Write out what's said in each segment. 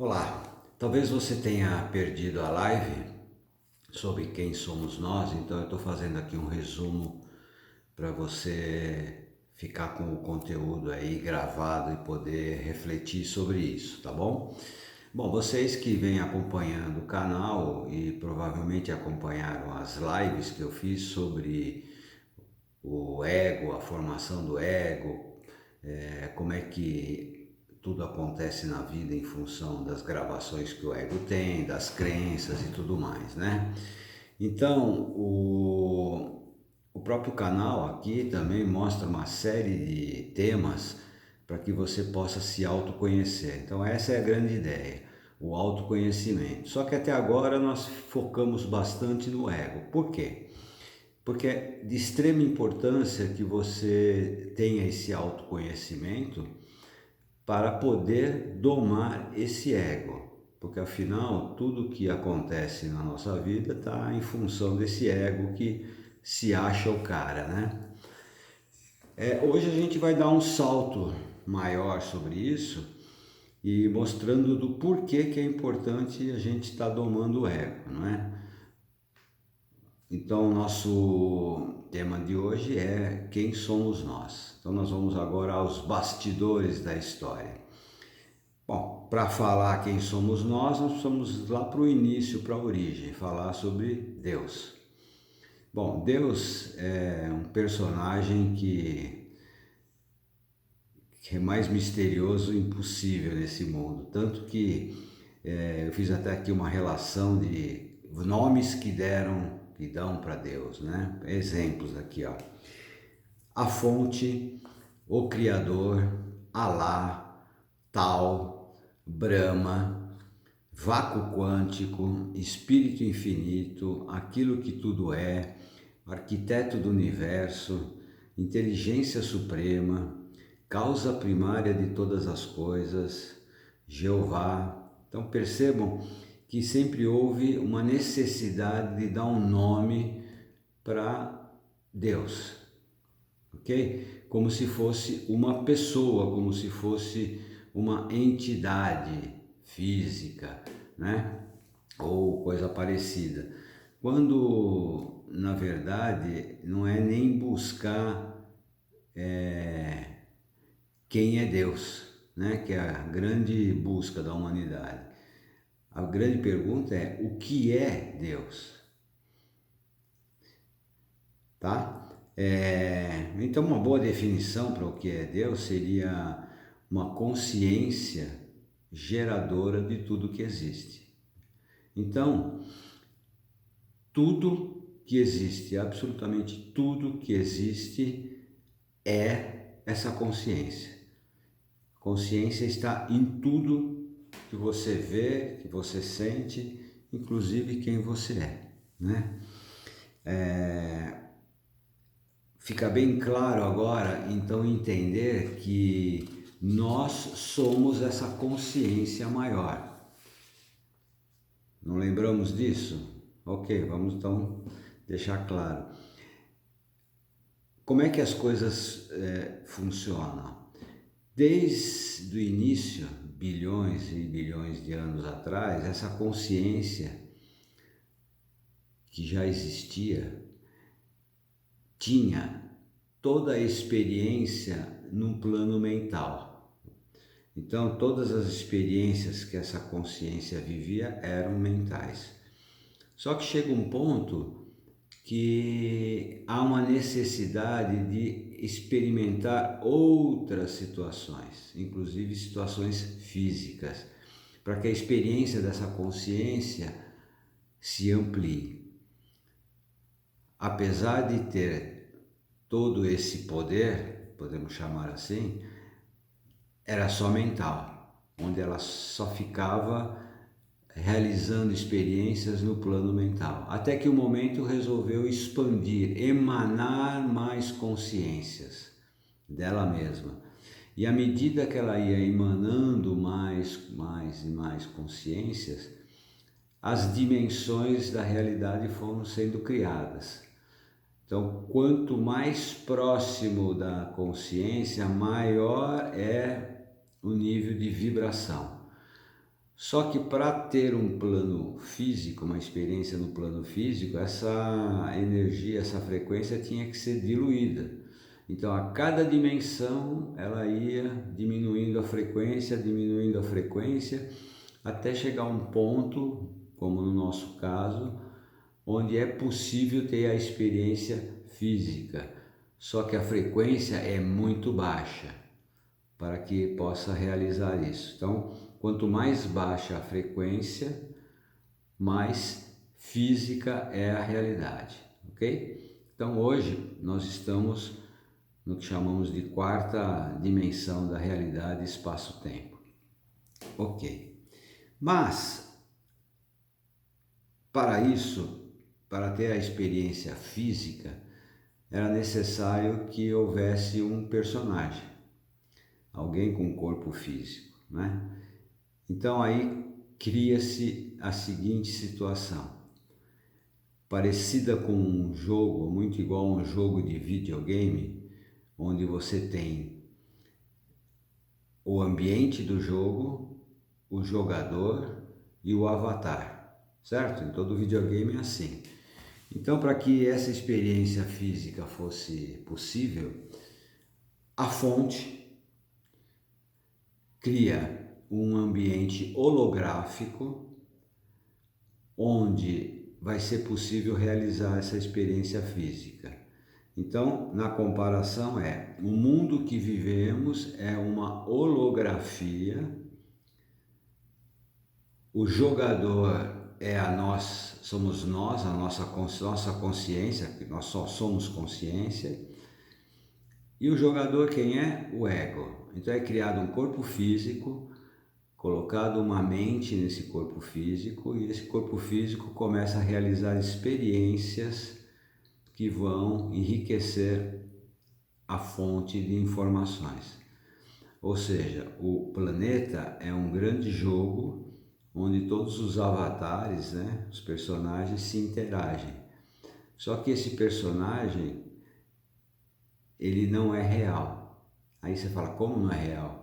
Olá, talvez você tenha perdido a live sobre quem somos nós, então eu estou fazendo aqui um resumo para você ficar com o conteúdo aí gravado e poder refletir sobre isso, tá bom? Bom, vocês que vêm acompanhando o canal e provavelmente acompanharam as lives que eu fiz sobre o ego, a formação do ego, como é que tudo acontece na vida em função das gravações que o ego tem, das crenças e tudo mais, né? Então, o próprio canal aqui também mostra uma série de temas para que você possa se autoconhecer. Então, essa é a grande ideia, o autoconhecimento. Só que até agora nós focamos bastante no ego. Por quê? Porque é de extrema importância que você tenha esse autoconhecimento para poder domar esse ego. Porque afinal, tudo que acontece na nossa vida está em função desse ego que se acha o cara, né? Hoje a gente vai dar um salto maior sobre isso e mostrando do porquê que é importante a gente estar domando o ego, não é? Então, o nosso tema de hoje é quem somos nós. Então, nós vamos agora aos bastidores da história. Bom, para falar quem somos nós precisamos lá para o início, para a origem, falar sobre Deus. Bom, Deus é um personagem que é mais misterioso e impossível nesse mundo. Tanto que eu fiz até aqui uma relação de nomes que dão para Deus, né? Exemplos aqui, ó. A fonte, o Criador, Alá, Tal, Brahma, vácuo quântico, espírito infinito, aquilo que tudo é, arquiteto do universo, inteligência suprema, causa primária de todas as coisas, Jeová. Então percebam que sempre houve uma necessidade de dar um nome para Deus, ok? Como se fosse uma pessoa, como se fosse uma entidade física, né? Ou coisa parecida. Quando, na verdade, não é nem buscar quem é Deus, né? Que é a grande busca da humanidade. A grande pergunta é o que é Deus, tá? Então, uma boa definição para o que é Deus seria uma consciência geradora de tudo que existe. Então, tudo que existe, absolutamente tudo que existe é essa consciência. A consciência está em tudo que você vê, que você sente, inclusive quem você é, né? Fica bem claro agora, então, entender que nós somos essa consciência maior. Não lembramos disso? Ok, vamos então deixar claro. Como é que as coisas funcionam? Desde o início, bilhões e bilhões de anos atrás, essa consciência que já existia tinha toda a experiência num plano mental. Então, todas as experiências que essa consciência vivia eram mentais. Só que chega um ponto que há uma necessidade de experimentar outras situações, inclusive situações físicas, para que a experiência dessa consciência se amplie. Apesar de ter todo esse poder, podemos chamar assim, era só mental, onde ela só ficava realizando experiências no plano mental, até que o momento resolveu expandir, emanar mais consciências dela mesma. E à medida que ela ia emanando mais e mais consciências, as dimensões da realidade foram sendo criadas. Então, quanto mais próximo da consciência, maior é o nível de vibração. Só que para ter um plano físico, uma experiência no plano físico, essa energia, essa frequência tinha que ser diluída. Então a cada dimensão ela ia diminuindo a frequência, até chegar a um ponto, como no nosso caso, onde é possível ter a experiência física. Só que a frequência é muito baixa para que possa realizar isso. Então, quanto mais baixa a frequência, mais física é a realidade, ok? Então hoje nós estamos no que chamamos de quarta dimensão da realidade, espaço-tempo, ok? Mas, para isso, para ter a experiência física, era necessário que houvesse um personagem, alguém com corpo físico, né? Então aí cria-se a seguinte situação, parecida com um jogo, muito igual a um jogo de videogame, onde você tem o ambiente do jogo, o jogador e o avatar, certo? Em todo videogame é assim. Então, para que essa experiência física fosse possível, a fonte cria um ambiente holográfico onde vai ser possível realizar essa experiência física. Então, na comparação o mundo que vivemos é uma holografia, o jogador somos nós, a nossa consciência, nós só somos consciência, e o jogador quem é? O ego. Então é criado um corpo físico, colocado uma mente nesse corpo físico, e esse corpo físico começa a realizar experiências que vão enriquecer a fonte de informações. Ou seja, o planeta é um grande jogo onde todos os avatares, né, os personagens se interagem. Só que esse personagem, ele não é real. Aí você fala, como não é real?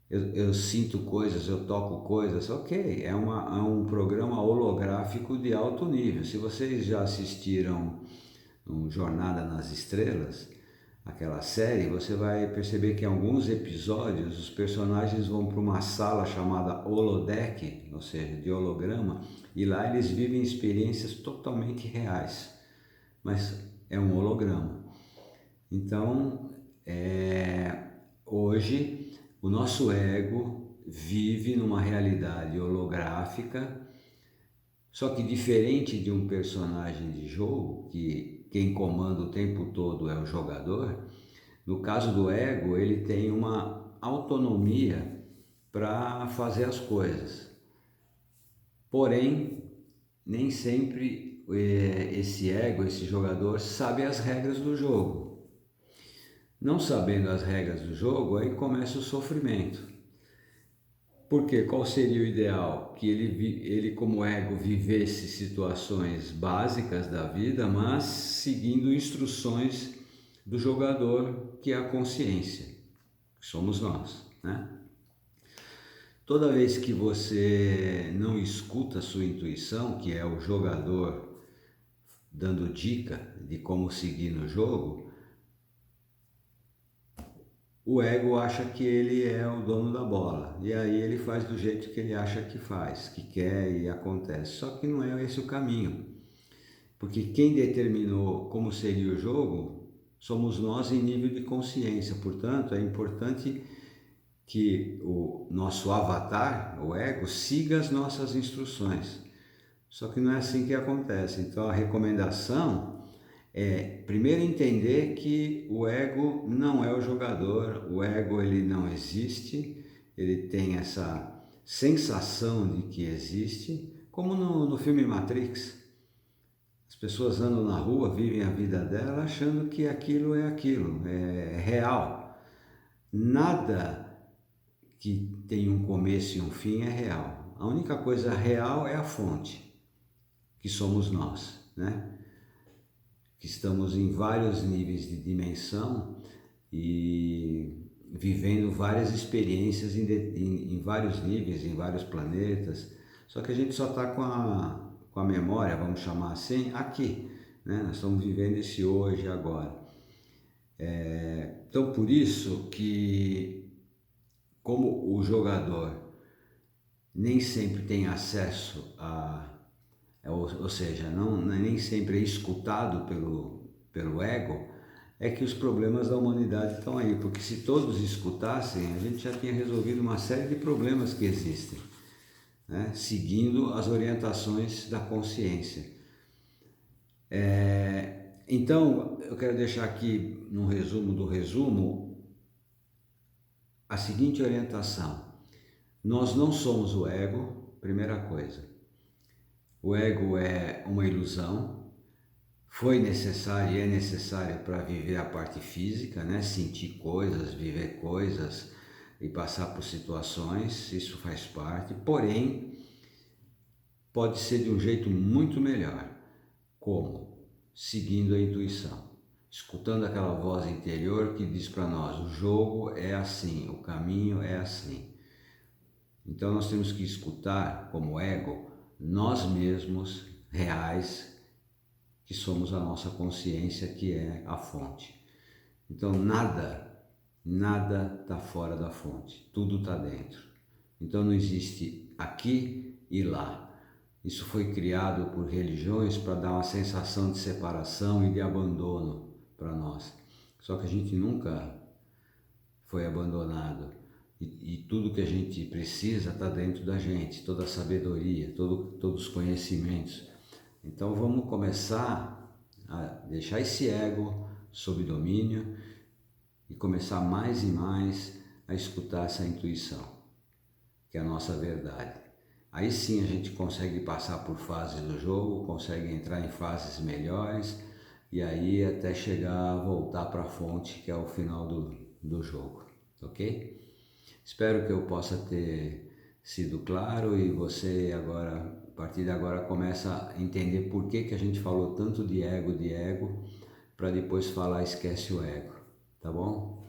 Eu sinto coisas, eu toco coisas, ok, é um programa holográfico de alto nível. Se vocês já assistiram Jornada nas Estrelas, aquela série, você vai perceber que em alguns episódios os personagens vão para uma sala chamada holodeck, ou seja, de holograma, e lá eles vivem experiências totalmente reais, mas é um holograma. Então, hoje o nosso ego vive numa realidade holográfica, só que diferente de um personagem de jogo, que quem comanda o tempo todo é o jogador, no caso do ego, ele tem uma autonomia para fazer as coisas. Porém, nem sempre esse ego, esse jogador, sabe as regras do jogo. Não sabendo as regras do jogo, aí começa o sofrimento. Porque qual seria o ideal? Que ele como ego vivesse situações básicas da vida, mas seguindo instruções do jogador, que é a consciência, que somos nós, né? Toda vez que você não escuta a sua intuição, que é o jogador dando dica de como seguir no jogo, o ego acha que ele é o dono da bola, e aí ele faz do jeito que ele acha que faz, que quer e acontece. Só que não é esse o caminho, porque quem determinou como seria o jogo somos nós em nível de consciência. Portanto, é importante que o nosso avatar, o ego, siga as nossas instruções. Só que não é assim que acontece. Então a recomendação é primeiro entender que o ego não é o jogador, o ego ele não existe, ele tem essa sensação de que existe, como no filme Matrix. As pessoas andam na rua, vivem a vida dela achando que aquilo, é real. Nada que tem um começo e um fim é real. A única coisa real é a fonte, que somos nós, né? Que estamos em vários níveis de dimensão e vivendo várias experiências em vários níveis, em vários planetas, só que a gente só está com a memória, vamos chamar assim, aqui, né? Nós estamos vivendo esse hoje, agora. Então, por isso que, como o jogador nem sempre tem acesso ou seja, nem sempre é escutado pelo ego, é que os problemas da humanidade estão aí, porque se todos escutassem, a gente já tinha resolvido uma série de problemas que existem, né? Seguindo as orientações da consciência. Então, eu quero deixar aqui, no resumo do resumo, a seguinte orientação. Nós não somos o ego, primeira coisa. O ego é uma ilusão, foi necessário e é necessário para viver a parte física, né? Sentir coisas, viver coisas e passar por situações, isso faz parte, porém, pode ser de um jeito muito melhor. Como? Seguindo a intuição, escutando aquela voz interior que diz para nós, o jogo é assim, o caminho é assim. Então nós temos que escutar como ego nós mesmos reais, que somos a nossa consciência, que é a fonte. Então nada está fora da fonte, tudo está dentro. Então não existe aqui e lá. Isso foi criado por religiões para dar uma sensação de separação e de abandono para nós. Só que a gente nunca foi abandonado. E tudo que a gente precisa está dentro da gente, toda a sabedoria, todos os conhecimentos. Então vamos começar a deixar esse ego sob domínio e começar mais e mais a escutar essa intuição, que é a nossa verdade. Aí sim a gente consegue passar por fases do jogo, consegue entrar em fases melhores e aí até chegar a voltar para a fonte, que é o final do jogo, ok? Espero que eu possa ter sido claro e você agora, a partir de agora, começa a entender por que a gente falou tanto de ego, para depois falar esquece o ego, tá bom?